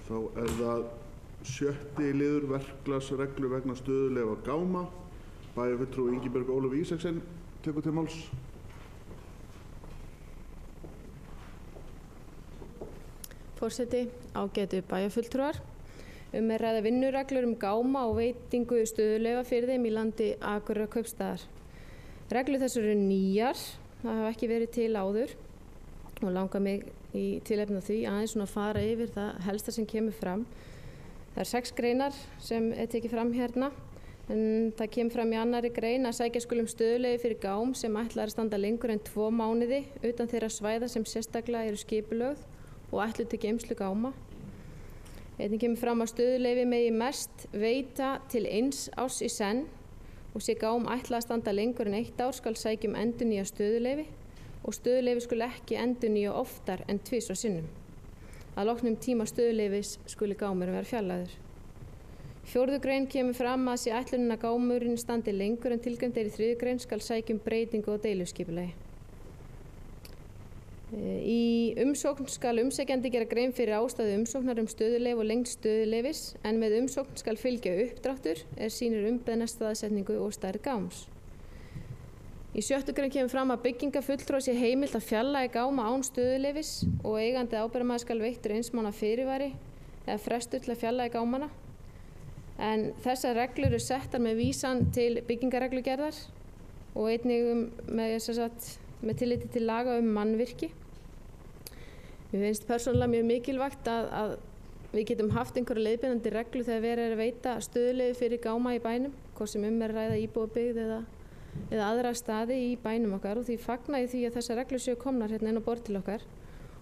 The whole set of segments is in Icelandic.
Þá það 7. liður verklagsreglu vegna stöðuleyfa gáma. Bæjarfulltrúi Ingibjörg Ólöf Ísaksen tekur til máls. Forseti, ágætu bæjarfulltrúar. Er ræða vinnureglur gáma og veitingu stöðuleyfa fyrir þeim í landi Akureyrar kaupstaðar. Reglur þessar eru nýjar, það hafa ekki verið til áður og langar mig í tilefni af því aðeins svona að fara yfir það helsta sem kemur fram. Það er 6 greinar sem tekið fram hérna, en það kemur fram í annarri grein að sækja skuli stöðuleyfi fyrir gám sem ætlað að standa lengur en 2 mánuði utan þeirra svæða sem sérstaklega eru skipulögð og ætluð til geymslu gáma. Einnig kemur fram að stöðuleyfi megi mest veita til 1 árs í senn og sé gám ætlað að standa lengur en 1 ár skal sækja endurnýja stöðuleyfi og stöðuleyfi skuli ekki endurnýja oftar en 2 sinnum. Að loknum tíma stöðuleyfis skuli gámurinn vera fjarlægður. 4. grein kemur fram að sé ætlunin að gámurinn standi lengur en tilgreind í 3. grein skal sækja breytingu á deiluskipulagi. Í umsókn skal umsækjandi gera grein fyrir ástæðu umsóknar stöðuleyfi og lengd stöðuleyfis en með umsókn skal fylgja uppdráttur sýnir umbeðna staðsetningu og stærð gáms. Í 7. grein kemur fram að byggingafulltrúa sé heimilt að fjarlægja gáma án stöðuleyfis og eigandi ábyrgðarmaður skal veittur 1 mánaðar fyrirvari eða frestur til að fjarlægja gámana. En þessar reglur eru settar með vísan til byggingareglugerðar og einnig með tilliti til laga mannvirki. Mér finnst persónulega mjög mikilvægt að við getum haft einhverja leiðbeinandi reglu þegar verið að veita stöðuleyfi fyrir gáma í bænum, hvort sem að ræða íbúabyggð eða aðra staði í bænum okkar og því fagna ég því að þessar reglur séu komnar hérna inn á borð til okkar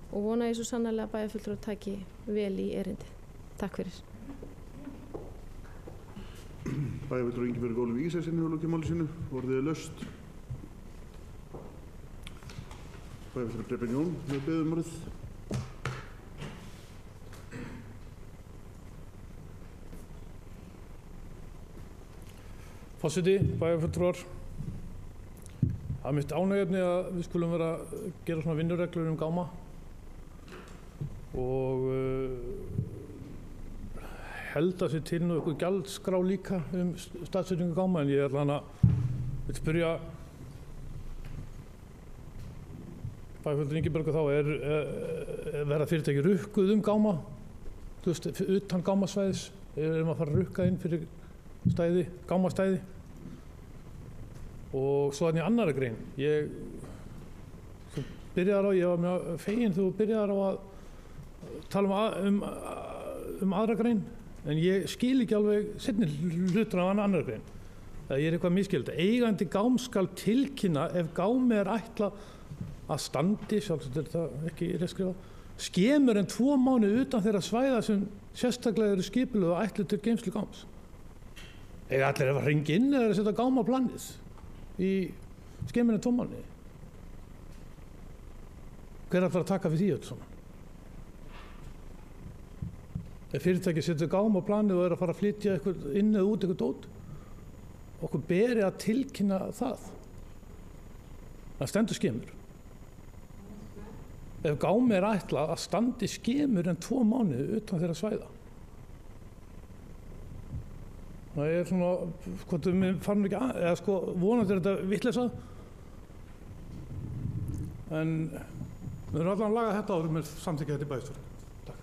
og vona ég svo sannarlega að bæjarfulltrúar taki vel í erindi. Takk fyrir. Bæjarfulltrúi Ingibjörg Ólöf Ísaksen hefur lokið máli sínu. Orðið er laust. Bæjarfulltrúi Preben Jón hefur beðið orðið. Forseti, bæjarfulltrúar. Það er mitt ánægjuefni að við skulum vera að gera svona vinnureglur gáma og held að sé til nú eitthvað gjaldskrá líka staðsetningu gáma en ég ætla að spyrja bæjarfulltrúa Ingibjörgu þá verða fyrirtæki rukkuð gáma, þú veist, utan gámasvæðis, að fara að rukka inn fyrir gámastæði. Og svo þannig annarri grein, ég var mjög feginn þú byrjaðar á að tala um aðra grein, en ég skil ekki alveg seinni hlutur af annarri grein. Ég er eitthvað misskild. Eigandi gám skal tilkynna ef gámi er ætlað að standi, sjálfsagt er það ekki rétt skemur en 2 mánuði utan þeirra svæða sem sérstaklega eru skipulögð og ætluð til geymslu gáms. Eiga allir að hringja inn eða að setja gáma á planið í skemur en 2 mánuði. Hver ætlar að taka fyrir því öll svona? Ef fyrirtæki setur gáma á planið og er að fara að flytja eitthvað inn eða út eitthvað dót, okkur beri að tilkynna það. Það stendur skemur. Ef gámi er ætlað að standi skemur en 2 mánuði utan þeirra svæða. Það er svona, hvort við farum ekki að, eða vonandi er þetta vitleysa. En við erum allan að laga þetta áður með samþykkja þetta í bæjarstjórn. Takk.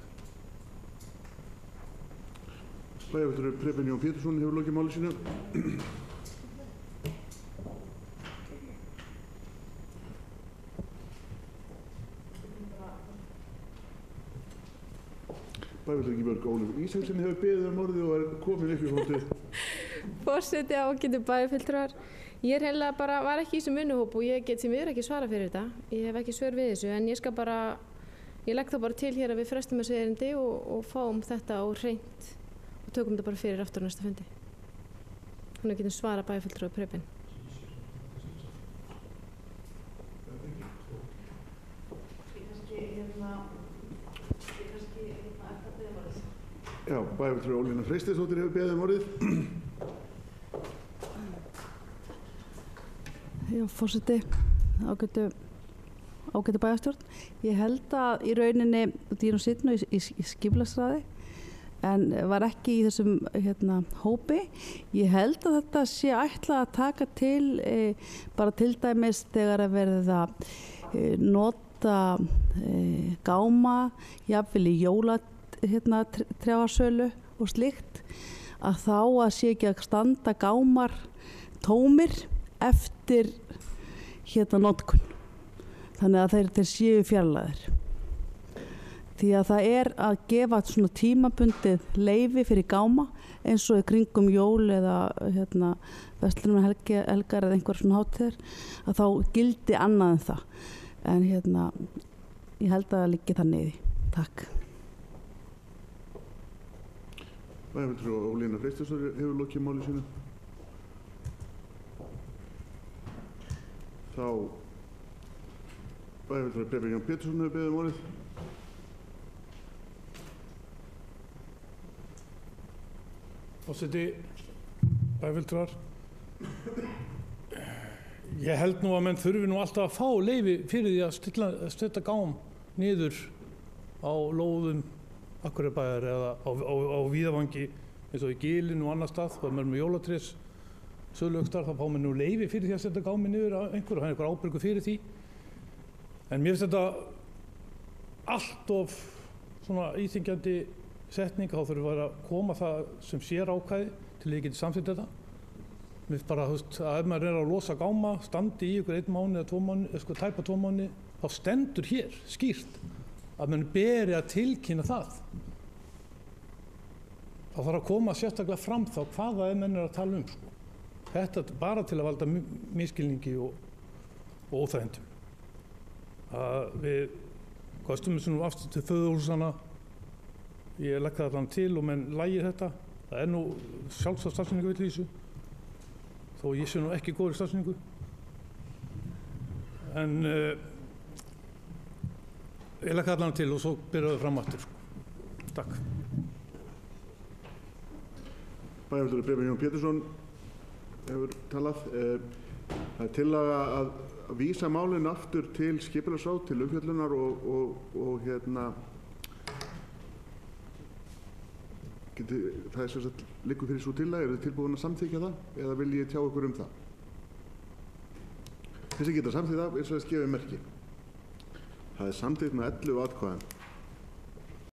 Bæjarfulltrúi Preben Jón Pétursson hefur lokið máli sínu. Bæjarfulltrúi Ingibjörg Ólöf Ísaksen hefur beðið orðið og er komin upp í hótið. Forseti, ágætu bæjarfulltrúar. Ég hreinlega bara var ekki í þessum vinnuhóp og ég get því miður ekki svara fyrir þetta. Ég hef ekki svör við þessu en ég legg það bara til hér að við frestum þessu erindi og fáum þetta á hreint og tökum þetta bara fyrir aftur á næsta fundi. Þannig að getum svara bæjarfulltrúi Preben. Já, bæjarfulltrúi Ólína Freysteðsdóttir hefur beðið orðið. Já, forseti, ágætu bæjarstjórn. Ég held að í rauninni, því ég sitt nú í skipulagsráði, en var ekki í þessum hópi. Ég held að þetta sé ætlað að taka til bara til dæmis þegar að verða nota gáma, jafnvel í trjáasölu og slíkt, að þá að sé ekki að standa gámar tómir eftir notkun. Þannig að þeir séu fjarlægðir. Því að það að gefa svona tímabundið leyfi fyrir gáma eins og í kringum jól eða verslunarhelgar eða einhver svona hátíðir, að þá gildi annað en það. En ég held að það liggi þannig í því. Takk. Bæjarfulltrúi Ólína Freysteinsdóttir hefur lokið máli sínu. Þá bæjarfulltrúi Bjarni Jón Pétursson hefur beðið orðið. Forseti, bæjarfulltrúar. Ég held nú að menn þurfi nú alltaf að fá leyfi fyrir því að stilla gám niður á lóðum Akureyrarbæjar eða á Víðavangi eins og í Gilinu og annar stað. Það er með jólatrés söluaukstar, þá fá menn nú leyfi fyrir því að setja gámi niður á einhverju og hann er einhver ábyrgur fyrir því. En mér finnst þetta allt of svona íþyngjandi setning, þá þurfum við að koma það sem sér ákvæði til að ég geti samþykkt þetta. Mér finnst bara að ef maður að losa gáma, standi í ykkur 1 mánuð eða 2 mánuð, tæpa 2 mánuði, þá stendur hér skýrt að mann beri að tilkynna það. Það þarf að koma sérstaklega fram þá hvaða menn að tala um. Þetta bara til að valda misskilningi og óþægindum. Við kostum þessu nú aftur til föðurhúsanna. Ég legg það allan til og menn lægir þetta. Það er nú sjálfsagt stafsynningu vill í þessu. Þó ég sé nú ekki góður stafsynningu. En ég legg það allan til og svo byrjaðu fram aftur. Takk. Bæjarfulltrúi Bjarni Jón Pétursson hefur talað. Það er tillaga að vísa málinu aftur til skipulagsráðs til umfjöllunar og það er sem sagt liggur fyrir svo tillaga. Eru þið tilbúin að samþykkja það eða vil ég tjá ykkur um það? Þessi geta samþykkt það eins og þess gefið merki. Það er samþykkt með 11 atkvæðum.